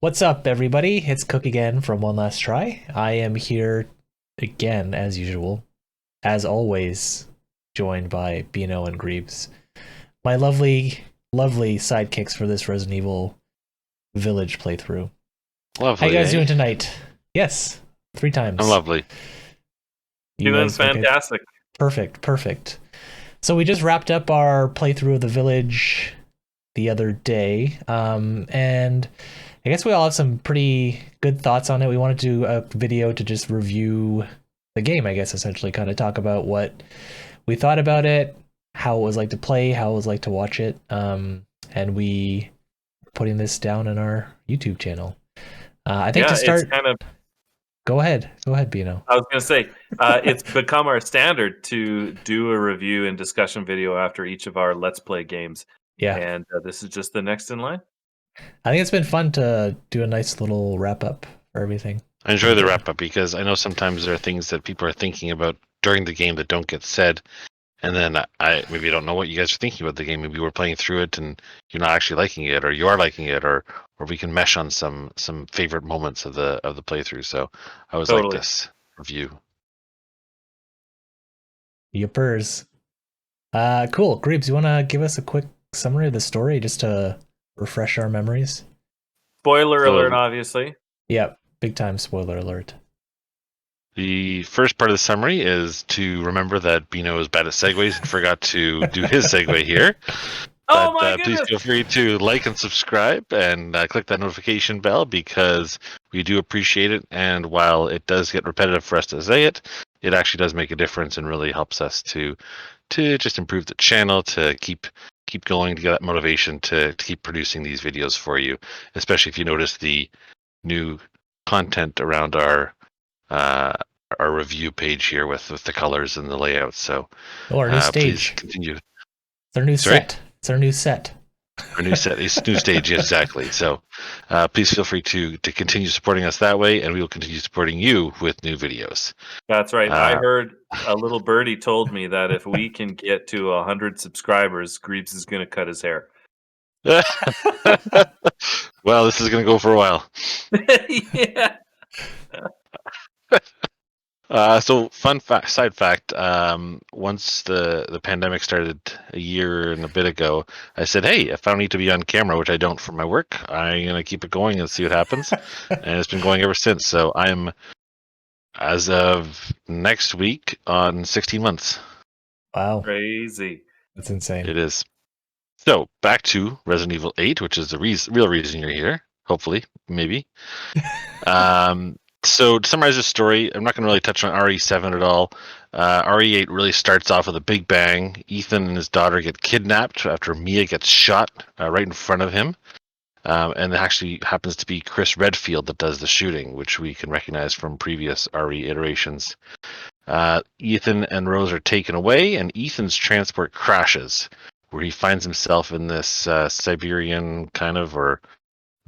What's up, everybody? It's Cook again from One Last Try. I am here again, as usual, as always, joined by Bino and Griebs, my lovely, lovely sidekicks for this Resident Evil Village playthrough. How you Lovely, guys eh? doing tonight? Yes, 3 times. I'm lovely. You Doing guys okay? fantastic. Perfect. So we just wrapped up our playthrough of the Village the other day, and I guess we all have some pretty good thoughts on it. We want to do a video to just review the game, I guess, essentially kind of talk about what we thought about it, how it was like to play, how it was like to watch it, and we are putting this down in our YouTube channel. I think to start, it's kind of. go ahead, Bino. I was going to say, it's become our standard to do a review and discussion video after each of our Let's Play games, Yeah, and this is just the next in line. I think it's been fun to do a nice little wrap up for everything. I enjoy the wrap up because I know sometimes there are things that people are thinking about during the game that don't get said. And then I maybe don't know what you guys are thinking about the game. Maybe we're playing through it and you're not actually liking it, or you are liking it, or we can mesh on some favorite moments of the playthrough. So I always like Totally. this review. Yippers. Cool. Greebs, you want to give us a quick summary of the story just to refresh our memories? Spoiler So- alert, obviously. Yep, big time spoiler alert. The first part of the summary is to remember that Bino is bad at segues and forgot to do his segue here. Oh But my please goodness! feel free to like and subscribe and click that notification bell because we do appreciate it. And while it does get repetitive for us to say it, it actually does make a difference and really helps us to just improve the channel, to keep going, to get that motivation to keep producing these videos for you. Especially if you notice the new content around our review page here with the colors and the layouts. So Oh, our new please stage. continue. It's our new set. It's our new set. Our new set, it's new stage, exactly. So please feel free to continue supporting us that way, and we will continue supporting you with new videos. That's right. I heard a little birdie told me that if we can get to 100 subscribers, Griebs is going to cut his hair. Well, this is going to go for a while. Yeah. So side fact, once the pandemic started a year and a bit ago, I said, hey, if I don't need to be on camera, which I don't for my work, I'm going to keep it going and see what happens. And it's been going ever since. So I'm, as of next week, on 16 months. Wow, Crazy. that's insane. It is. So back to Resident Evil 8, which is the real reason you're here. Hopefully, maybe. So to summarize the story, I'm not going to really touch on RE7 at all. RE8 really starts off with a big bang. Ethan and his daughter get kidnapped after Mia gets shot right in front of him. And it actually happens to be Chris Redfield that does the shooting, which we can recognize from previous RE iterations. Ethan and Rose are taken away, and Ethan's transport crashes, where he finds himself in this Siberian kind of, or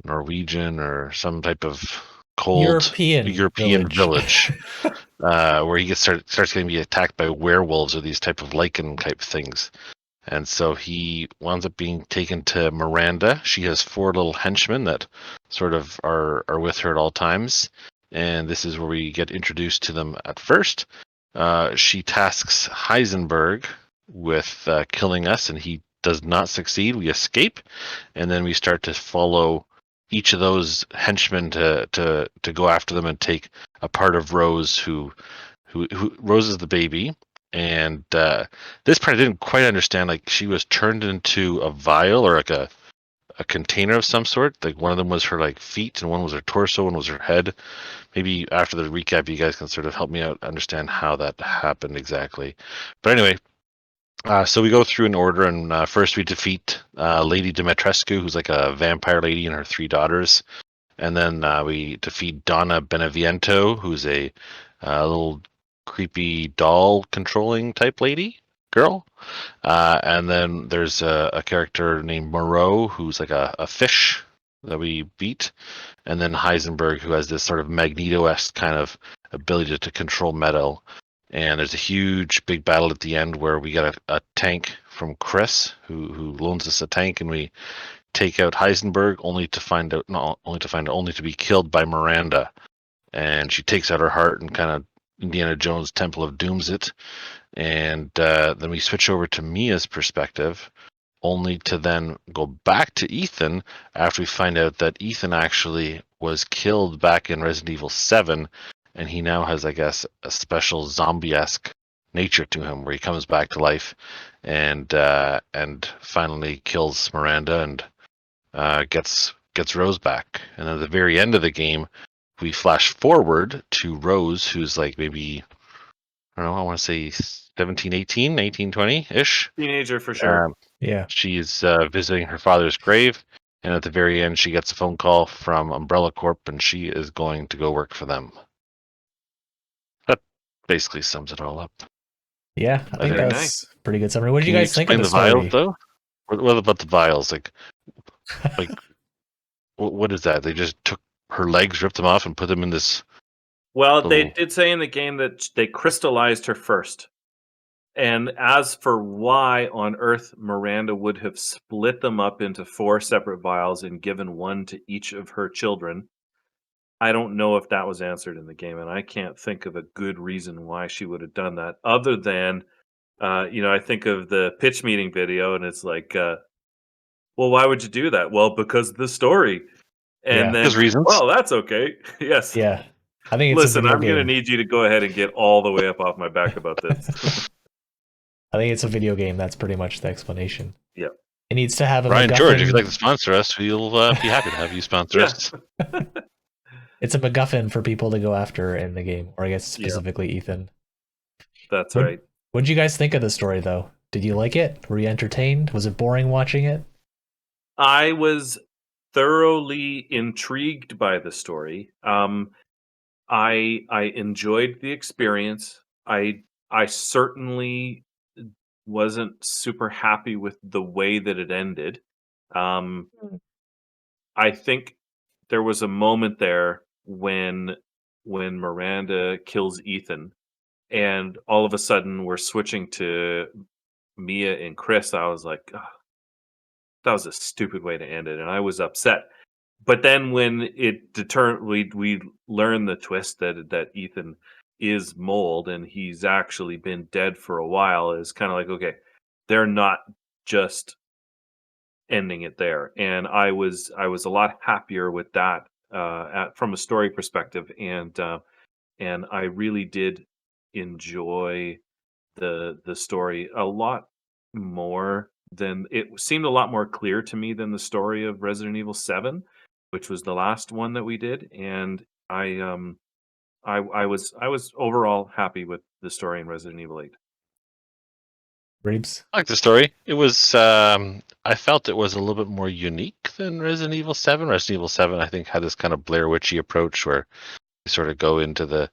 Norwegian, or some type of cold European village where he starts getting be attacked by werewolves or these type of lichen type things. And so he winds up being taken to Miranda. She has 4 little henchmen that sort of are with her at all times. And this is where we get introduced to them at first. She tasks Heisenberg with killing us, and he does not succeed. We escape, and then we start to follow each of those henchmen to go after them and take a part of Rose, who Rose is the baby. And this part I didn't quite understand. Like, she was turned into a vial or like a container of some sort. Like, one of them was her like feet, and one was her torso, one was her head. Maybe after the recap, you guys can sort of help me out understand how that happened exactly. But anyway, so we go through in order, and first we defeat Lady Dimitrescu, who's like a vampire lady, and her 3 daughters. And then we defeat Donna Beneviento, who's a little creepy doll controlling type girl. And then there's a character named Moreau, who's like a fish that we beat. And then Heisenberg, who has this sort of Magneto-esque kind of ability to control metal. And there's a huge big battle at the end where we get a tank from Chris, who loans us a tank, and we take out Heisenberg, only to be killed by Miranda. And she takes out her heart and kind of Indiana Jones Temple of Dooms it. And then we switch over to Mia's perspective, only to then go back to Ethan after we find out that Ethan actually was killed back in Resident Evil 7, and he now has, I guess, a special zombie-esque nature to him, where he comes back to life and finally kills Miranda and gets Rose back. And at the very end of the game, we flash forward to Rose, who's like maybe, I don't know, I want to say 17, 18, 19, 20-ish. Teenager for sure. Yeah. She's visiting her father's grave, and at the very end, she gets a phone call from Umbrella Corp, and she is going to go work for them. That basically sums it all up. Yeah, I think Very that's a pretty good summary. What did Can you guys think of the story? vials, though? What about the vials? Like what is that? They just took her legs, ripped them off, and put them in this. Well, they little- did say in the game that they crystallized her first. And as for why on earth Miranda would have split them up into 4 separate vials and given one to each of her children, I don't know if that was answered in the game, and I can't think of a good reason why she would have done that, other than, I think of the pitch meeting video, and it's like, well, why would you do that? Well, because of the story. And Yeah. then, Because reasons. well, that's okay. Yes. Yeah. I think it's Listen, a video I'm going to game. need you to go ahead and get all the way up off my back about this. I think it's a video game. That's pretty much the explanation. Yeah. It needs to have a Ryan MacGuffin. George, if you'd like to sponsor us, we'll be happy to have you sponsor Yeah. us. It's a MacGuffin for people to go after in the game, or I guess Yeah. specifically Ethan. That's What- right. What did you guys think of the story, though? Did you like it? Were you entertained? Was it boring watching it? I was thoroughly intrigued by the story. I enjoyed the experience. I certainly wasn't super happy with the way that it ended. I think there was a moment there when Miranda kills Ethan, and all of a sudden we're switching to Mia and Chris. I was like, "Ugh, that was a stupid way to end it," and I was upset. But then when we learn the twist that Ethan is mold and he's actually been dead for a while, is kind of like, okay, they're not just ending it there, and I was a lot happier with that from a story perspective, and I really did enjoy the story a lot more than it seemed a lot more clear to me than the story of Resident Evil 7, which was the last one that we did, and I was overall happy with the story in Resident Evil 8. Griebs? I like the story. It was. I felt it was a little bit more unique than Resident Evil 7. Resident Evil 7, I think, had this kind of Blair Witchy approach where you sort of go into the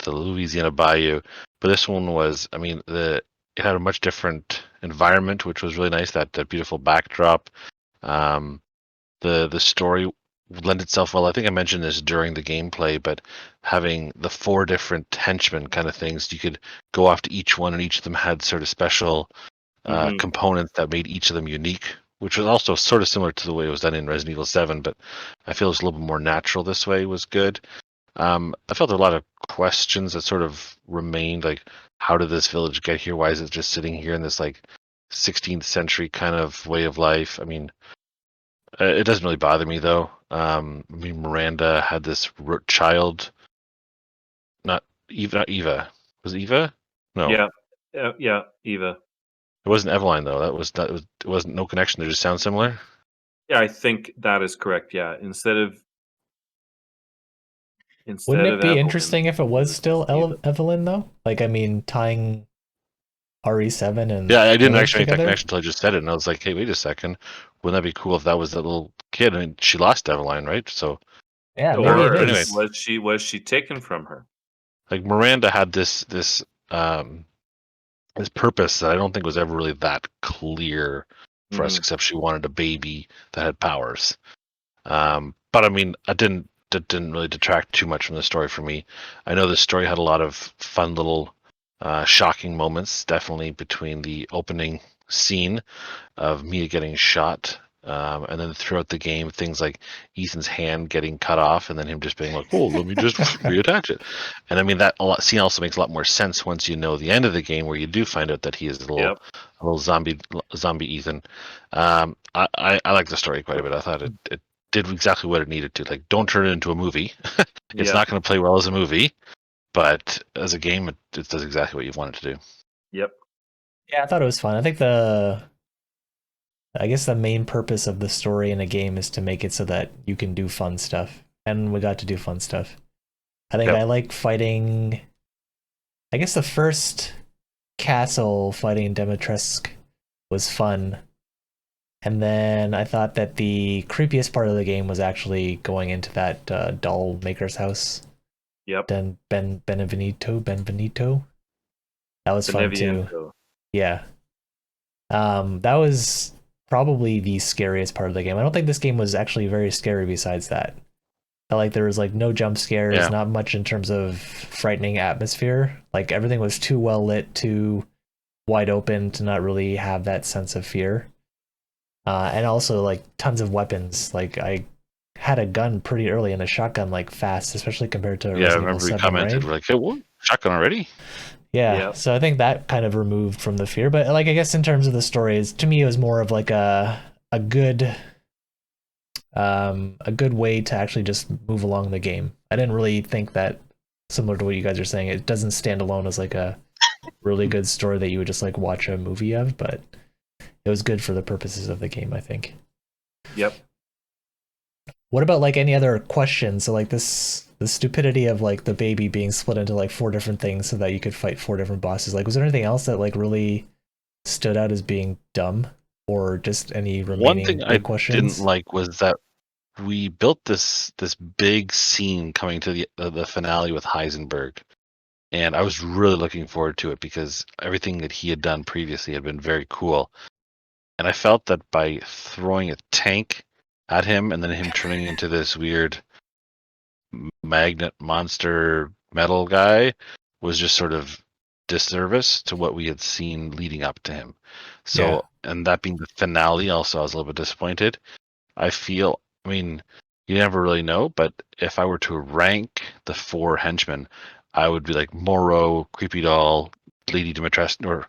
Louisiana bayou. But this one was, I mean, it had a much different environment, which was really nice. That beautiful backdrop. The story lent itself well. I think I mentioned this during the gameplay, but having the 4 different henchmen kind of things, you could go after each one, and each of them had sort of special components that made each of them unique, which was also sort of similar to the way it was done in Resident Evil 7, but I feel it's a little bit more natural this way. Was good. I felt a lot of questions that sort of remained, like, how did this village get here? Why is it just sitting here in this like 16th century kind of way of life? I mean, it doesn't really bother me though. I mean, Miranda had this child, not Eva. Was it Eva? No. Yeah, Eva. It wasn't Eveline though. It wasn't no connection. They just sound similar. Yeah, I think that is correct. Yeah, instead of Wouldn't it be Evelyn, interesting if it was still Eva. Evelyn, though? Like, I mean, tying RE7 and Yeah, I didn't Village actually make that together? connection until I just said it, and I was like, hey, wait a second. Wouldn't that be cool if that was that little kid? I mean, she lost Eveline, right? So, Yeah, maybe Or it anyway. is. was she taken from her? like, Miranda had this purpose that I don't think was ever really that clear for us, except she wanted a baby that had powers. But I mean, that didn't really detract too much from the story for me. I know the story had a lot of fun little shocking moments, definitely between the opening scene of Mia getting shot And then throughout the game, things like Ethan's hand getting cut off, and then him just being like, "Oh, let me just reattach it." And I mean that scene also makes a lot more sense once you know the end of the game, where you do find out that he is a little zombie Ethan. I like the story quite a bit. I thought it did exactly what it needed to. Like, don't turn it into a movie. It's not going to play well as a movie, but as a game, it does exactly what you want it to do. Yep. Yeah, I thought it was fun. I think I guess the main purpose of the story in a game is to make it so that you can do fun stuff. And we got to do fun stuff. I think I like fighting. I guess the first castle fighting Dimitrescu was fun. And then I thought that the creepiest part of the game was actually going into that doll maker's house. Yep. Then Benvenuto. That was fun too. Yeah. That was probably the scariest part of the game. I don't think this game was actually very scary besides that. Like there was like no jump scares, not much in terms of frightening atmosphere. Like everything was too well lit, too wide open to not really have that sense of fear. And also like tons of weapons. Like I had a gun pretty early and a shotgun like fast, especially compared to Resident I remember Evil 7, we commented, right? we're like, "Hey, what? Shotgun already?" Yeah, so I think that kind of removed from the fear. But like I guess in terms of the stories, to me it was more of like a good way to actually just move along the game. I didn't really think that, similar to what you guys are saying, it doesn't stand alone as like a really good story that you would just like watch a movie of, but it was good for the purposes of the game, I think. Yep. What about like any other questions? So like the stupidity of like the baby being split into like 4 different things so that you could fight 4 different bosses. Like was there anything else that like really stood out as being dumb, or just any remaining One thing I questions? didn't like was that we built this big scene coming to the finale with Heisenberg, and I was really looking forward to it because everything that he had done previously had been very cool. And I felt that by throwing a tank at him and then him turning into this weird magnet monster metal guy was just sort of disservice to what we had seen leading up to him. So, and that being the finale, also I was a little bit disappointed. I feel, I mean, you never really know, but if I were to rank the 4 henchmen, I would be like Moreau, Creepy Doll, Lady Dimitrescu, or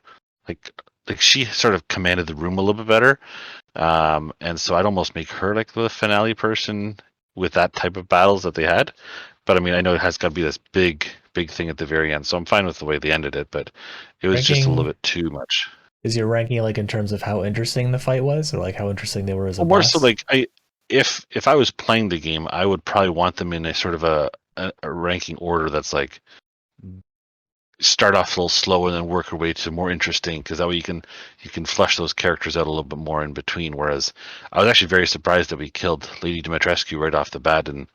like she sort of commanded the room a little bit better. And so I'd almost make her like the finale person with that type of battles that they had. But I mean, I know it has got to be this big thing at the very end, so I'm fine with the way they ended it. But it was just a little bit too much. Is your ranking like in terms of how interesting the fight was, or like how interesting they were as a More boss? so like if I was playing the game, I would probably want them in a sort of a ranking order that's like start off a little slow and then work your way to more interesting, because that way you can flesh those characters out a little bit more in between. Whereas I was actually very surprised that we killed Lady Dimitrescu right off the bat in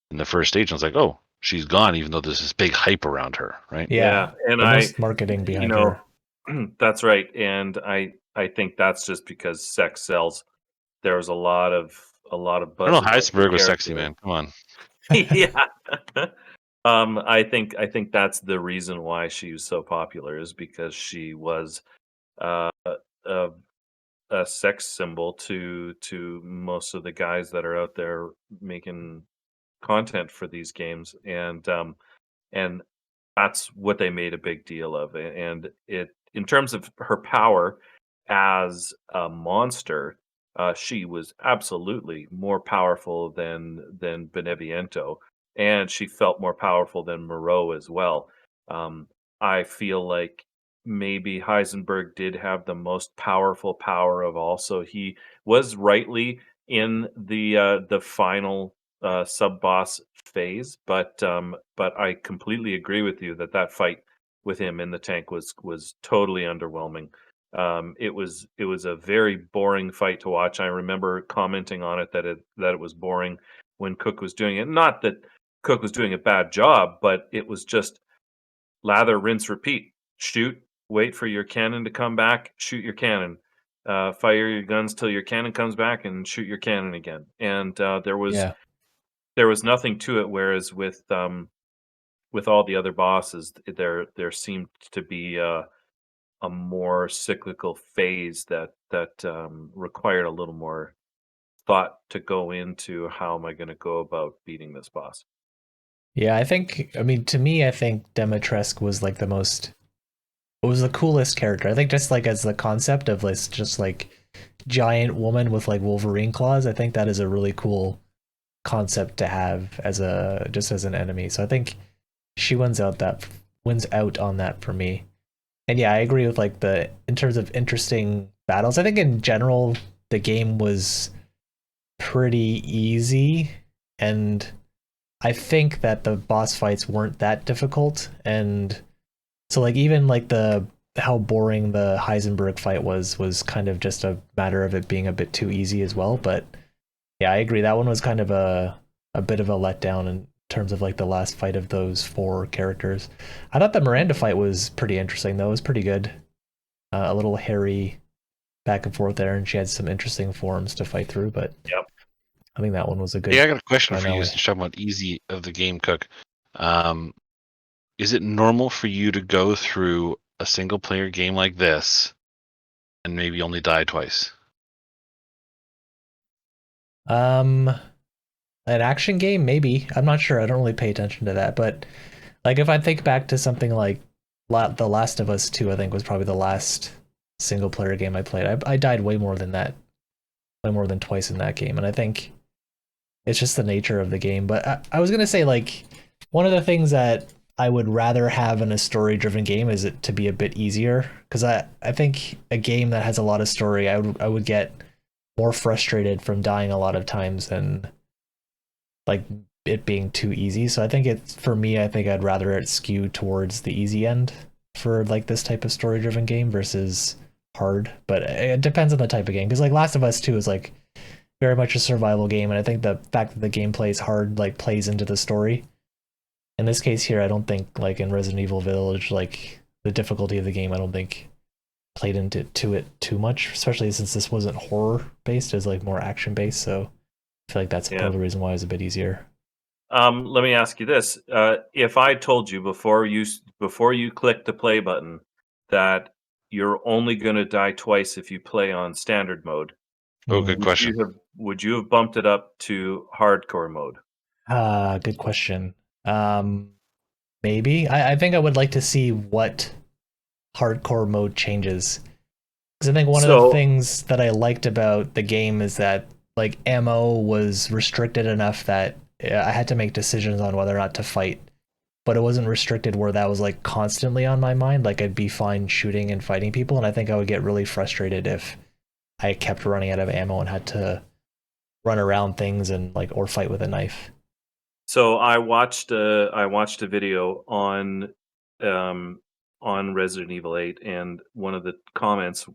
the first stage. I was like, oh, she's gone, even though there's this big hype around her, right? Yeah, and the most marketing behind her. That's right, and I think that's just because sex sells. There was a lot of I buzz don't know. about her Heisenberg was sexy, character. man. Come on. Yeah. I think that's the reason why she was so popular, is because she was uh, a a sex symbol to most of the guys that are out there making content for these games, and that's what they made a big deal of. And it, in terms of her power as a monster, she was absolutely more powerful than Beneviento, and she felt more powerful than Moreau as well. Um, I feel like maybe Heisenberg did have the most powerful power of all, so he was rightly in the final sub boss phase, but I completely agree with you that that fight with him in the tank was totally underwhelming. It was a very boring fight to watch. I remember commenting on it that it was boring when Cook was doing it. Not that Cook was doing a bad job, but it was just lather, rinse, repeat. Shoot, wait for your cannon to come back, shoot your cannon. Fire your guns till your cannon comes back, and shoot your cannon again. And there was nothing to it. Whereas with all the other bosses, there seemed to be a more cyclical phase that required a little more thought to go into how am I going to go about beating this boss. Yeah, I mean, to me, I think Dimitrescu was like was the coolest character. I think just like as the concept of this, just like giant woman with like Wolverine claws, I think that is a really cool concept to have as just as an enemy. So I think she wins out on that for me. And yeah, I agree with like in terms of interesting battles. I think in general the game was pretty easy, and I think that the boss fights weren't that difficult. And so like even like the how boring the Heisenberg fight was kind of just a matter of it being a bit too easy as well. But yeah, I agree. That one was kind of a bit of a letdown in terms of like the last fight of those four characters. I thought the Miranda fight was pretty interesting though. It was pretty good. A little hairy back and forth there, and she had some interesting forms to fight through. But Yep. I think that one was a good. Yeah, I got a question for you. finale. Since you're talking about easy of the game, Cook. Is it normal for you to go through a single player game like this and maybe only die twice? An action game, maybe. I'm not sure. I don't really pay attention to that. But like if I think back to something like The Last of Us 2, I think was probably the last single player game I played. I died way more than that, way more than twice in that game. And I think it's just the nature of the game. But I was gonna say like one of the things that I would rather have in a story driven game is it to be a bit easier. Because I think a game that has a lot of story, I would get more frustrated from dying a lot of times than like it being too easy. So I think it's for me, I think I'd rather it skew towards the easy end for like this type of story driven game versus hard. But it depends on the type of game. Because like Last of Us 2 is like very much a survival game, and I think the fact that the gameplay is hard like plays into the story. In this case here, I don't think like in Resident Evil Village, like the difficulty of the game, I don't think played into it too much, especially since this wasn't horror based, it was like more action based. So I feel like that's part of the reason why it was a bit easier. Let me ask you this: if I told you before you click the play button that you're only going to die twice if you play on standard mode, Oh, good question. would you have bumped it up to hardcore mode? Good question. Maybe. I think I would like to see what hardcore mode changes. Because I think one of the things that I liked about the game is that like ammo was restricted enough that I had to make decisions on whether or not to fight. But it wasn't restricted where that was like constantly on my mind. Like I'd be fine shooting and fighting people, and I think I would get really frustrated if I kept running out of ammo and had to run around things and like or fight with a knife. So I watched a video on Resident Evil 8, and one of the comments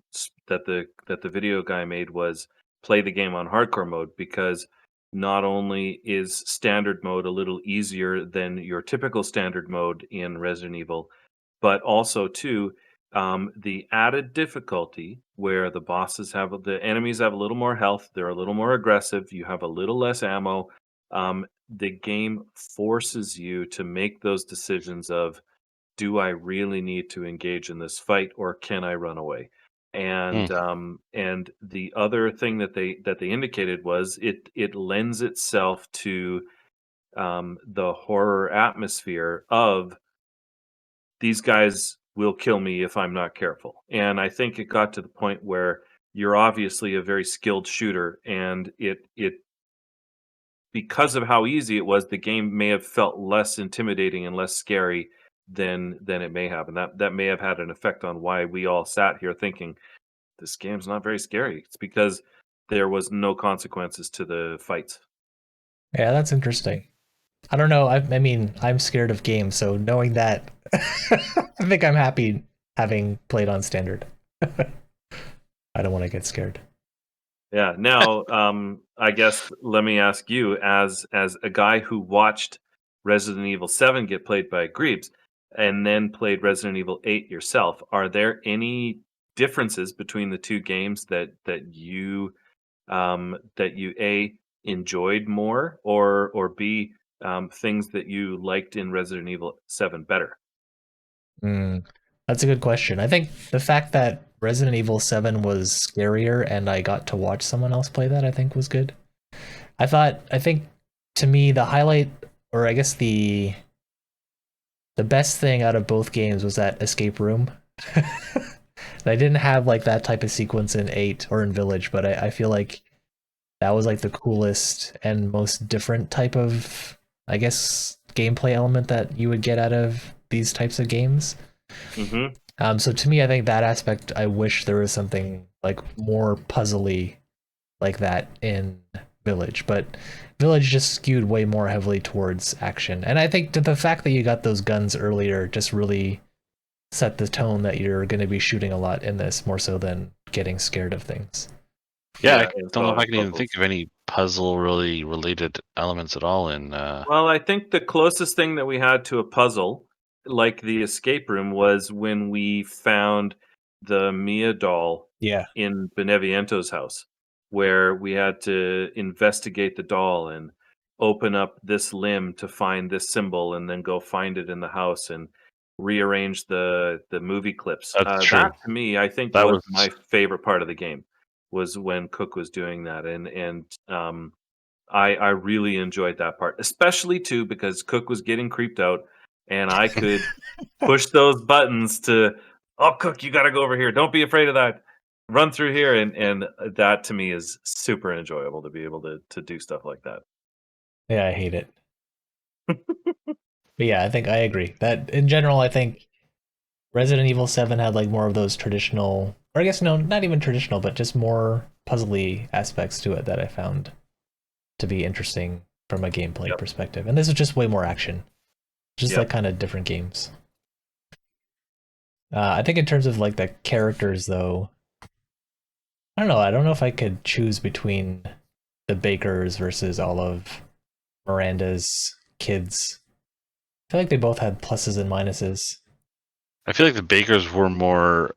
that the video guy made was play the game on hardcore mode because not only is standard mode a little easier than your typical standard mode in Resident Evil, but also too the added difficulty where the enemies have a little more health, they're a little more aggressive, you have a little less ammo. The game forces you to make those decisions of, do I really need to engage in this fight or can I run away? And the other thing that they indicated was it lends itself to the horror atmosphere of these guys will kill me if I'm not careful. And I think it got to the point where you're obviously a very skilled shooter, and it because of how easy it was, the game may have felt less intimidating and less scary than it may have, and that may have had an effect on why we all sat here thinking this game's not very scary. It's because there was no consequences to the fights. Yeah, that's interesting. I don't know. I mean, I'm scared of games, so knowing that, I think I'm happy having played on standard. I don't want to get scared. Yeah. Now, I guess let me ask you, as a guy who watched Resident Evil 7 get played by Griebs, and then played Resident Evil 8 yourself, are there any differences between the two games that you A, enjoyed more, or B, things that you liked in Resident Evil 7 better? That's a good question. I think the fact that Resident Evil 7 was scarier and I got to watch someone else play that, I think was good. I think to me the highlight, or I guess the best thing out of both games was that escape room. I didn't have like that type of sequence in 8 or in Village, but I feel like that was like the coolest and most different type of, I guess, gameplay element that you would get out of these types of games. Mm-hmm. So to me, I think that aspect, I wish there was something like more puzzly like that in Village, but Village just skewed way more heavily towards action. And I think that the fact that you got those guns earlier just really set the tone that you're going to be shooting a lot in this, more so than getting scared of things. Yeah, I and don't know if I solving can even think puzzles. of any puzzle really related elements at all in. Well, I think the closest thing that we had to a puzzle, like the escape room, was when we found the Mia doll Yeah. in Beneviento's house, where we had to investigate the doll and open up this limb to find this symbol, and then go find it in the house and rearrange the movie clips. That's That true. to me, I think, That was was my favorite part of the game, was when Cook was doing that, and I really enjoyed that part, especially too because Cook was getting creeped out, and I could push those buttons to, "Oh, Cook, you gotta go over here. Don't be afraid of that. Run through here." And that to me is super enjoyable to be able to do stuff like that. Yeah, I hate it. But yeah, I think I agree. That in general, I think Resident Evil 7 had like more of those traditional, or I guess no, not even traditional, but just more puzzly aspects to it that I found to be interesting from a gameplay Yep. perspective. And this is just way more action. Just like Yep. kind of different games. I think in terms of like the characters though, I don't know. I don't know if I could choose between the Bakers versus all of Miranda's kids. I feel like they both had pluses and minuses. I feel like the Bakers were more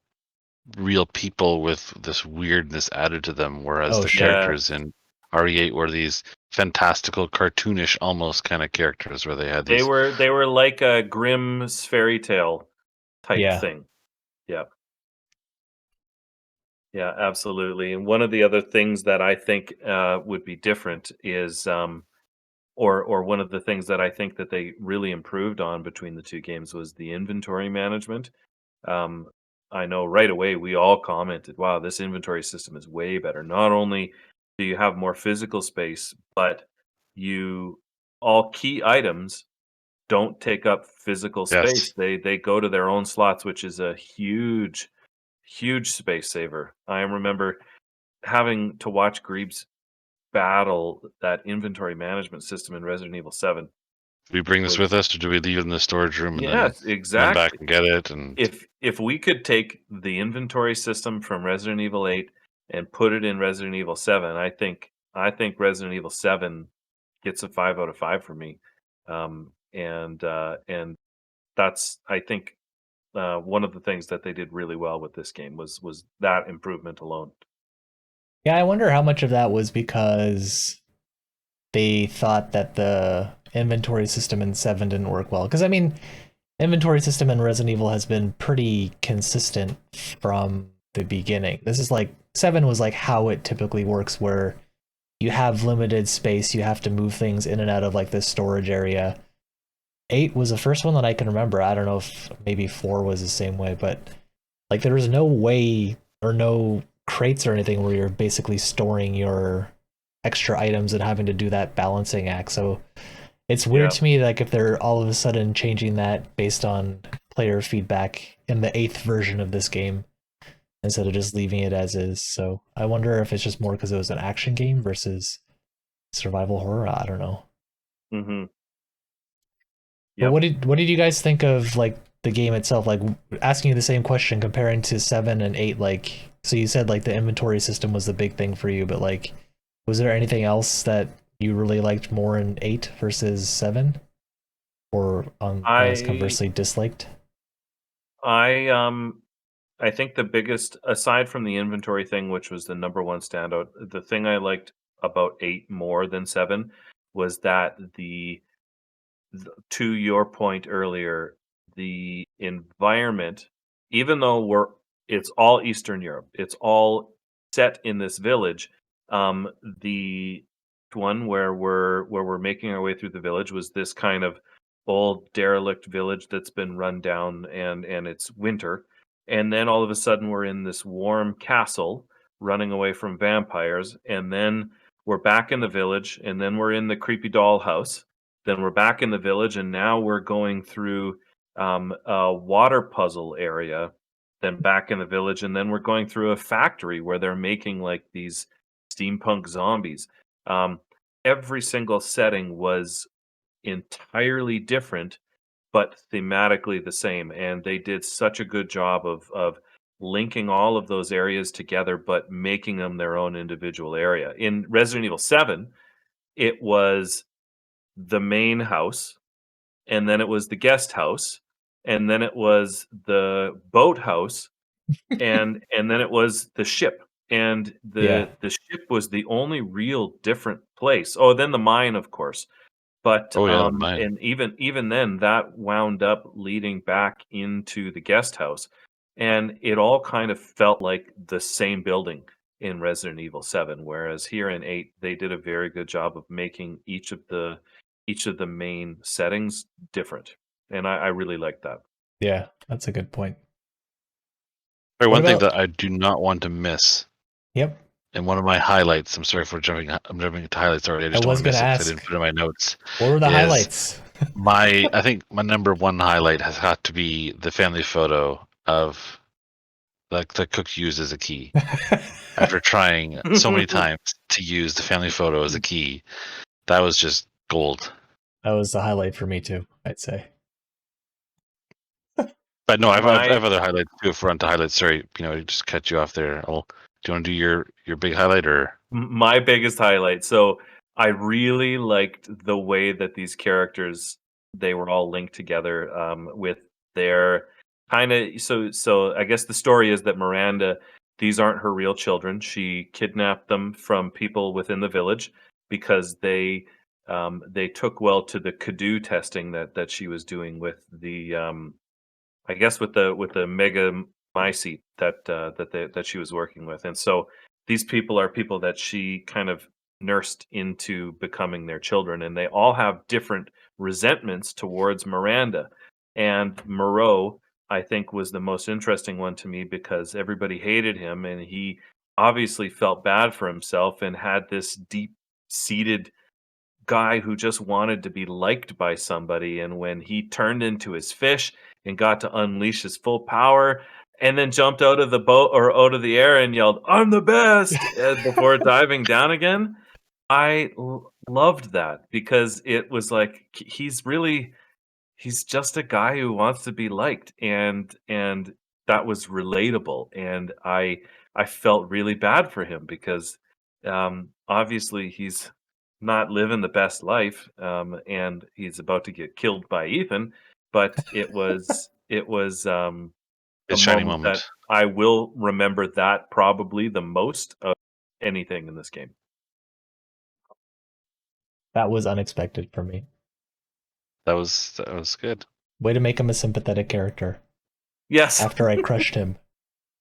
real people with this weirdness added to them, whereas Oh, the sure. characters Yes. in RE8 were these fantastical, cartoonish, almost kind of characters where they had They these. were like a Grimm's fairy tale type Yeah. thing. Yep. Yeah, absolutely. And one of the other things that I think would be different is, or one of the things that I think that they really improved on between the two games was the inventory management. Um, I know right away we all commented, "Wow, this inventory system is way better." Not only do you have more physical space, but you all key items don't take up physical space. Yes, They go to their own slots, which is a huge space saver. I remember having to watch Griebs battle that inventory management system in Resident Evil 7. do we bring this with Was us, or do we leave it in the storage room and then Yes, run back exactly. and get it? And If we could take the inventory system from Resident Evil 8 and put it in Resident Evil 7, I think Resident Evil 7 gets a 5 out of 5 for me. And that's, I think, one of the things that they did really well with this game was that improvement alone. Yeah, I wonder how much of that was because they thought that the inventory system in 7 didn't work well. Because, I mean, inventory system in Resident Evil has been pretty consistent from the beginning. This is like, 7 was like how it typically works, where you have limited space, you have to move things in and out of like this storage area. 8 was the first one that I can remember. I don't know if maybe 4 was the same way, but like there was no way or no crates or anything where you're basically storing your extra items and having to do that balancing act. So it's weird Yeah. to me like if they're all of a sudden changing that based on player feedback in the 8th version of this game instead of just leaving it as is. So I wonder if it's just more because it was an action game versus survival horror. I don't know. Hmm. But Yep. what did you guys think of like the game itself? Like asking you the same question, comparing to 7 and 8. Like, so you said like the inventory system was the big thing for you, but like, was there anything else that you really liked more in 8 versus 7, or on I guess I conversely disliked? I I think the biggest, aside from the inventory thing, which was the number one standout, the thing I liked about 8 more than 7 was that to your point earlier, the environment, even though it's all Eastern Europe, it's all set in this village, the one where we're making our way through the village was this kind of old derelict village that's been run down and it's winter. And then all of a sudden we're in this warm castle running away from vampires, and then we're back in the village, and then we're in the creepy doll house. Then we're back in the village, and now we're going through a water puzzle area, then back in the village, and then we're going through a factory where they're making like these steampunk zombies. Um, every single setting was entirely different, but thematically the same. And they did such a good job of linking all of those areas together, but making them their own individual area. In Resident Evil 7, it was the main house, and then it was the guest house, and then it was the boathouse, and then it was the ship. And Yeah. the ship was the only real different place. Oh, then the mine, of course. But, Oh yeah, mine. and even then, that wound up leading back into the guest house, and it all kind of felt like the same building in Resident Evil 7, whereas here in 8, they did a very good job of making each of the main settings different, and I really like that. Yeah, that's a good point. Sorry, What one thing about? that I do not want to miss, Yep. and one of my highlights. I'm sorry for jumping. I'm jumping to highlights already. I I just don't was want to gonna miss it because I didn't ask, put it in my notes. what were the Is highlights? I think my number one highlight has got to be the family photo of the cook used as a key. After trying so many times to use the family photo as a key, that was just gold. That was the highlight for me too, I'd say. But no, I My have other highlights too. If we're on to highlights, sorry, I just cut you off there. Do you want to do your big highlight or? my biggest highlight. So I really liked the way that these characters, they were all linked together, with their kind of, so I guess the story is that Miranda, these aren't her real children. She kidnapped them from people within the village because they took well to the Kadu testing that she was doing with the I guess with the mega mycete that she was working with. And so these people are people that she kind of nursed into becoming their children, and they all have different resentments towards Miranda. And Moreau, I think, was the most interesting one to me because everybody hated him, and he obviously felt bad for himself and had this deep seated guy who just wanted to be liked by somebody, and when he turned into his fish and got to unleash his full power and then jumped out of the boat or out of the air and yelled, "I'm the best," before diving down again, loved that because it was like he's just a guy who wants to be liked, and that was relatable, and I felt really bad for him because obviously he's not living the best life, and he's about to get killed by Ethan, but it was a His shining moment that moment. I will remember that probably the most of anything in this game. That was unexpected for me. That was good. Way to make him a sympathetic character Yes. after I crushed him.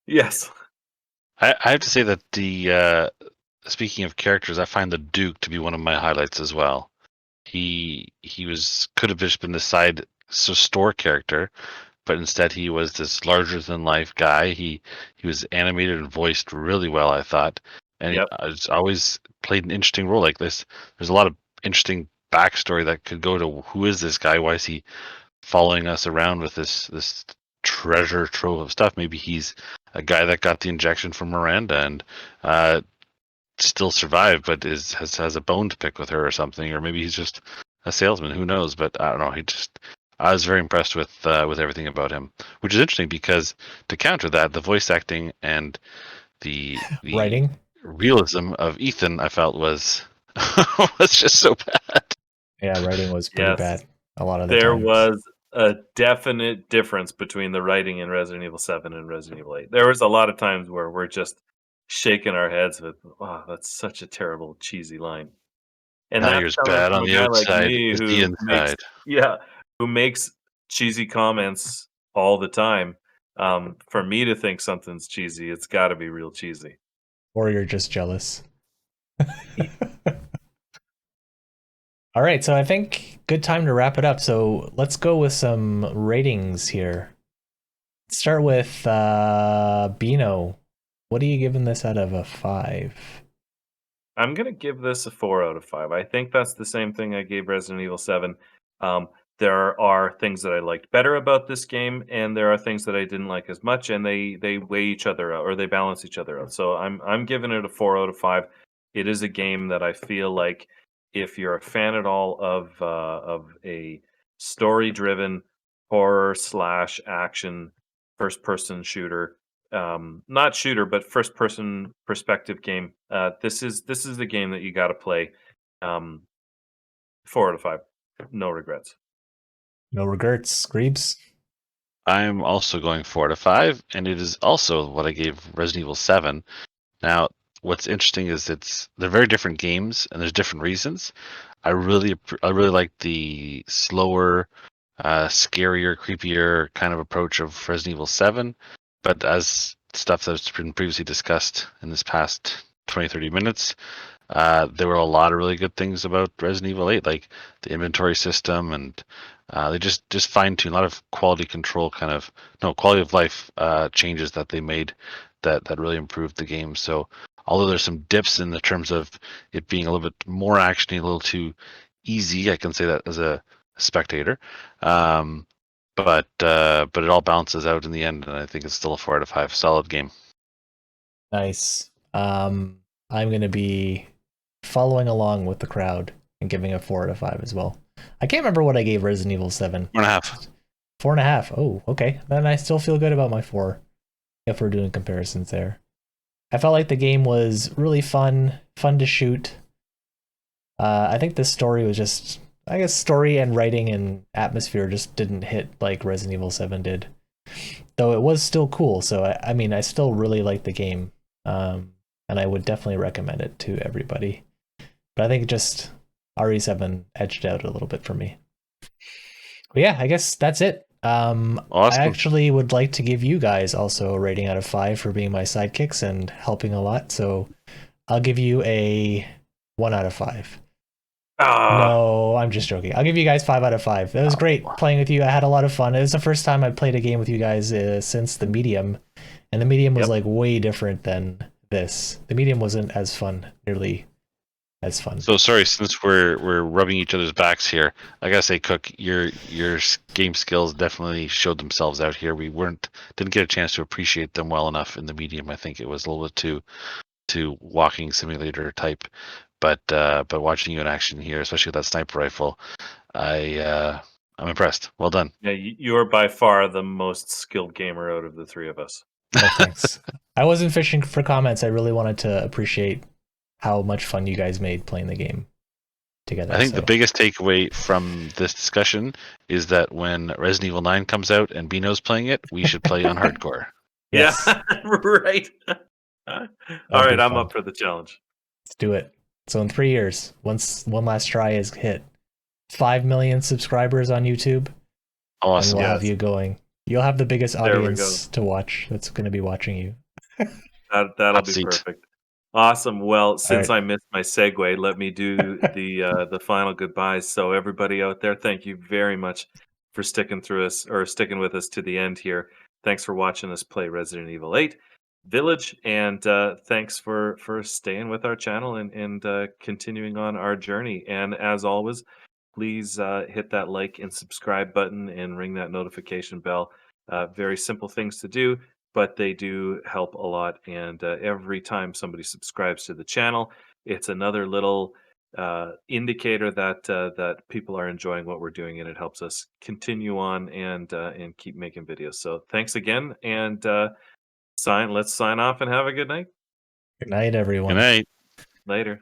Yes. I have to say that the speaking of characters, I find the Duke to be one of my highlights as well. He could have just been the side store character, but instead he was this larger than life guy. He was animated and voiced really well, I thought, and Yep. it's always played an interesting role like this. There's a lot of interesting backstory that could go to who is this guy? Why is he following us around with this treasure trove of stuff? Maybe he's a guy that got the injection from Miranda and still survived, but has a bone to pick with her or something, or maybe he's just a salesman. Who knows? But I don't know. I was very impressed with everything about him, which is interesting because to counter that, the voice acting and the Writing? realism of Ethan, I felt was was just so bad. Yeah, writing was pretty Yes. bad a lot of the There times. was a definite difference between the writing in Resident Evil 7 and Resident Evil 8. There was a lot of times where we're just shaking our heads with, "Wow, that's such a terrible, cheesy line." And that's Tiger's coming bad from on a the guy like outside, me is the who makes inside. yeah, who makes cheesy comments all the time. For me to think something's cheesy, it's gotta be real cheesy. Or you're just jealous. All right, so I think good time to wrap it up. So let's go with some ratings here. Let's start with Bino. What are you giving this out of a 5? I'm gonna give this a 4 out of 5. I think that's the same thing I gave Resident Evil 7. Um, there are things that I liked better about this game, and there are things that I didn't like as much, and they weigh each other out or they balance each other out. So I'm giving it a 4 out of 5. It is a game that I feel like if you're a fan at all of a story driven horror slash action first person shooter, not shooter, but first person perspective game. This is the game that you got to play. Um, 4 out of 5, no regrets. No regrets, Griebs. I'm also going 4 out of 5, and it is also what I gave Resident Evil 7. Now, what's interesting is they're very different games, and there's different reasons. I really like the slower, scarier, creepier kind of approach of Resident Evil 7. But as stuff that's been previously discussed in this past 20, 30 minutes, there were a lot of really good things about Resident Evil 8, like the inventory system, and they just fine tune a lot of quality control, quality of life changes that they made that really improved the game. So although there's some dips in the terms of it being a little bit more actiony, a little too easy, I can say that as a spectator. But it all balances out in the end, and I think it's still a 4 out of 5 solid game. Nice. I'm gonna be following along with the crowd and giving a 4 out of 5 as well. I can't remember what I gave Resident Evil 7. 4.5. 4.5. Oh, okay. Then I still feel good about my 4. If we're doing comparisons there, I felt like the game was really fun to shoot. I think the story was just, I guess, story and writing and atmosphere just didn't hit like Resident Evil 7 did. Though it was still cool, so I mean, I still really like the game, and I would definitely recommend it to everybody. But I think just RE7 edged out a little bit for me. But yeah, I guess that's it. Awesome. I actually would like to give you guys also a rating out of 5 for being my sidekicks and helping a lot. So I'll give you a 1 out of 5. No, I'm just joking. I'll give you guys 5 out of 5. It was great playing with you. I had a lot of fun. It was the first time I played a game with you guys since the medium, and the medium was like way different than this. The medium wasn't as fun, nearly as fun. So sorry, since we're rubbing each other's backs here, I gotta say, Cook, your game skills definitely showed themselves out here. We didn't get a chance to appreciate them well enough in the medium. I think it was a little bit too walking simulator type. But watching you in action here, especially with that sniper rifle, I'm impressed. Well done. Yeah, you're by far the most skilled gamer out of the three of us. Oh, thanks. I wasn't fishing for comments. I really wanted to appreciate how much fun you guys made playing the game together. I think the biggest takeaway from this discussion is that when Resident Evil 9 comes out and Bino's playing it, we should play on hardcore. Yes. Yeah, right. All right, I'm up for the challenge. Let's do it. So in 3 years, once one last try is hit, 5 million subscribers on YouTube. Awesome. And we'll have you going. You'll have the biggest audience to watch that's going to be watching you. That'll be perfect. Awesome. Well, since I missed my segue, let me do the final goodbyes. So everybody out there, thank you very much for sticking with us to the end here. Thanks for watching us play Resident Evil 8 Village, and thanks for staying with our channel and continuing on our journey. And as always, please hit that like and subscribe button and ring that notification bell. Very simple things to do, but they do help a lot. And every time somebody subscribes to the channel, it's another little indicator that people are enjoying what we're doing, and it helps us continue on and keep making videos. So thanks again, and let's sign off and have a good night. Good night, everyone. Good night. Later.